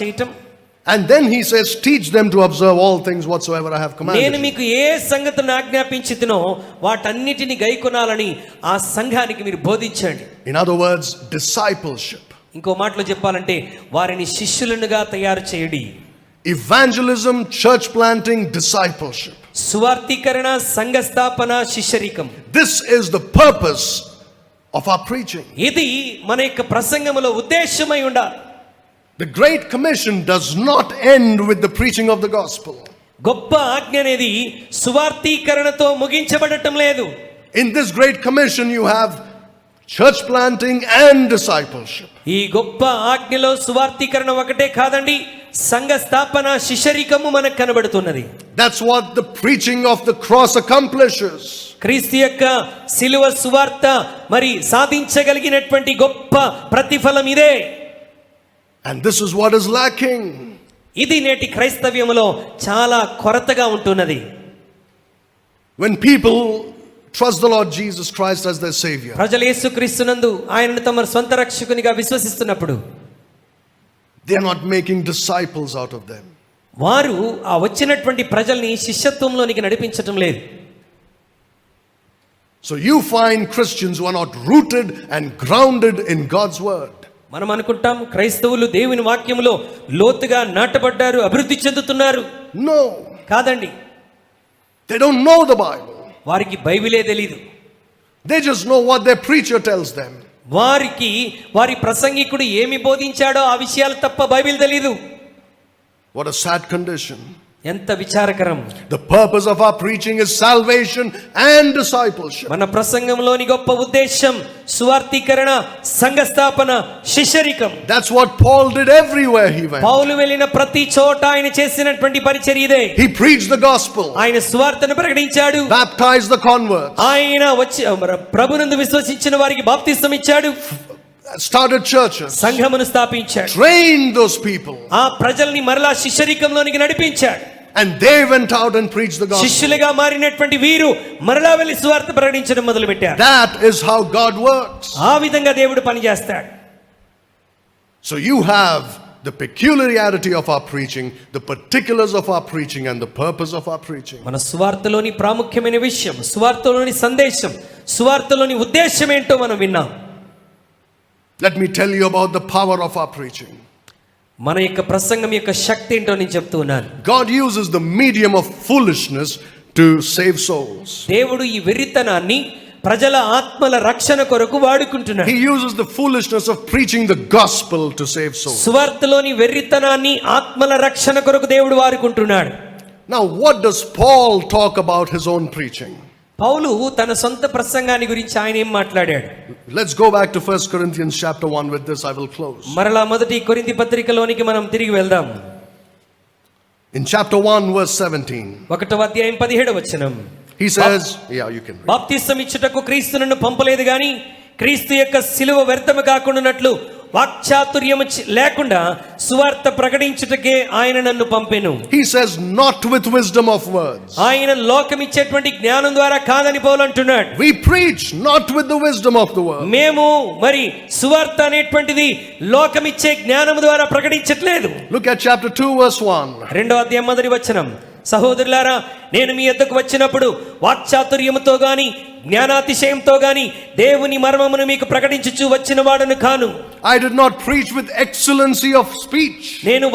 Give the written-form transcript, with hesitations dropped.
చేయటం. And then he says, teach them to observe all things whatsoever I have commanded. నేను మీకు ఏ సంగతులను ఆజ్ఞాపించితినో వాటన్నిటిని గైకొనాలని ఆ సంఘానికి మీరు బోధించండి. In other words, discipleship. ఇంకో మాటలో చెప్పాలంటే వారిని శిష్యులుగా తయారు చేయండి. Evangelism, church planting, discipleship. సువార్తీకరణ, సంఘ స్థాపన, శిష్యరికం. This is the purpose of our preaching. ఇది మన యొక్క ప్రసంగములో ఉద్దేశమై ఉండాలి. The Great Commission does not end with the preaching of the gospel. గొప్ప ఆజ్ఞ అనేది సువార్తీకరణతో ముగించబడటం లేదు. In this Great Commission you have church planting and discipleship. ఈ గొప్ప ఆజ్ఞలో సువార్తీకరణ ఒకటే కాదండి, సంఘ స్థాపన, శిష్యరికము మనకు కనబడుతున్నది. That's what the preaching of the cross accomplishes. క్రీస్తు యొక్క సిలువ సువార్త మరి సాధించగలిగినటువంటి గొప్ప ప్రతిఫలం ఇదే. And this is what is lacking. ఇది నేటి క్రైస్తవ్యములో చాలా కొరతగా ఉంటున్నది. When people trust the Lord Jesus Christ as their Savior, ప్రజలు యేసుక్రీస్తునందు ఆయనను తమ సొంత రక్షకునిగా విశ్వసిస్తున్నప్పుడు they are not making disciples out of them. వారు ఆ వచ్చినటువంటి ప్రజల్ని శిష్యత్వంలోనికి నడిపించటం లేదు. So you find Christians who are not rooted and grounded in God's word. మనం అనుకుంటాం క్రైస్తవులు దేవుని వాక్యములో లోతుగా నాటబడ్డారు, అభివృద్ధి చెందుతున్నారు. No. కాదండి. They don't know the Bible. వారికి బైబిలే తెలీదు. They just know what their preacher tells them. వారికి వారి ప్రసంగికుడు ఏమి బోధించాడో ఆ విషయాలు తప్ప బైబిల్ తెలీదు. What a sad condition. ఎంత విచారకరం. The purpose of our preaching is salvation and discipleship. మన ప్రసంగంలోని గొప్ప ఉద్దేశం సువార్తీకరణ, సంఘ స్థాపన, శిష్యరికం. That's what Paul did everywhere he went. పౌలు వెళ్ళిన ప్రతి చోట ఆయన చేసినటువంటి పరిచర్య ఇదే. He preached the gospel. ఆయన సువార్తను ప్రకటించాడు. Baptized the converts. ఆయన వచ్చి ప్రభునందు విశ్వసించిన వారికి బాప్తిసం ఇచ్చాడు. Started churches. సంఘమును స్థాపించాడు. Trained those people. ఆ ప్రజల్ని మరలా శిష్యరికంలోనికి నడిపించాడు. And they went out and preached the gospel. శిష్యులుగా మారినటువంటి వీరు మరలా వెళ్ళి సువార్త ప్రకటించడం మొదలుపెట్టారు. That is how God works. ఆ విధంగా దేవుడు పనిచేస్తాడు. So you have the peculiarity of our preaching, the particulars of our preaching, and the purpose of our preaching. మన సువార్తలోని ప్రాముఖ్యమైన విషయం, సువార్తలోని సందేశం, సువార్తలోని ఉద్దేశం ఏంటో మనం విన్నాం. Let me tell you about the power of our preaching. మన యొక్క ప్రసంగం యొక్క శక్తి ఏంటో నేను చెప్తూ ఉన్నాను. God uses the medium of foolishness to save souls. దేవుడు ఈ వెర్రితనాన్ని ప్రజల ఆత్మల రక్షణ కొరకు వాడుకుంటున్నాడు. He uses the foolishness of preaching the gospel to save souls. సువార్తలోని వెర్రితనాన్ని ఆత్మల రక్షణ కొరకు దేవుడు వాడుకుంటున్నాడు. Now what does Paul talk about his own preaching? పౌలు తన సొంత ప్రసంగాన్ని గురించి ఆయన ఏం మాట్లాడాడు? Let's go back to 1 Corinthians chapter 1. With this I will close. మరలా మొదటి కొరింథీ పత్రికలోనికి మనం తిరిగి వెళ్దాం. In chapter 1 verse 17. 1వ అధ్యాయం 17వ వచనం. He says, yeah, you can read. బాప్తిసం ఇచ్చుటకు క్రీస్తు నన్ను పంపలేదు గాని క్రీస్తు యొక్క సిలువ వ్యర్థము కాకుండానట్లు వాక్చాతుర్యము లేకుండా సువార్త ప్రకటించుటకే ఆయన నన్ను పంపెను. He says not with wisdom of words. ఆయన లోకమిచ్చేటువంటి జ్ఞానం ద్వారా కాదని పౌలు అంటున్నాడు. We preach not with the wisdom of the world. మేము మరి సువార్త అనేటువంటిది లోకమిచ్చే జ్ఞానం ద్వారా ప్రకటించట్లేదు. Look at chapter 2 verse 1. 2వ అధ్యాయం 1వ వచనం. సహోదరులారా, నేను మీ యొద్దకు వచ్చినప్పుడు వాక్చాతుర్యముతో గాని జ్ఞానాతిశయంతో గాని దేవుని మర్మమును మీకు ప్రకటించుచు వచ్చిన వాడను కాను. I did not preach with excellency of speech. నేను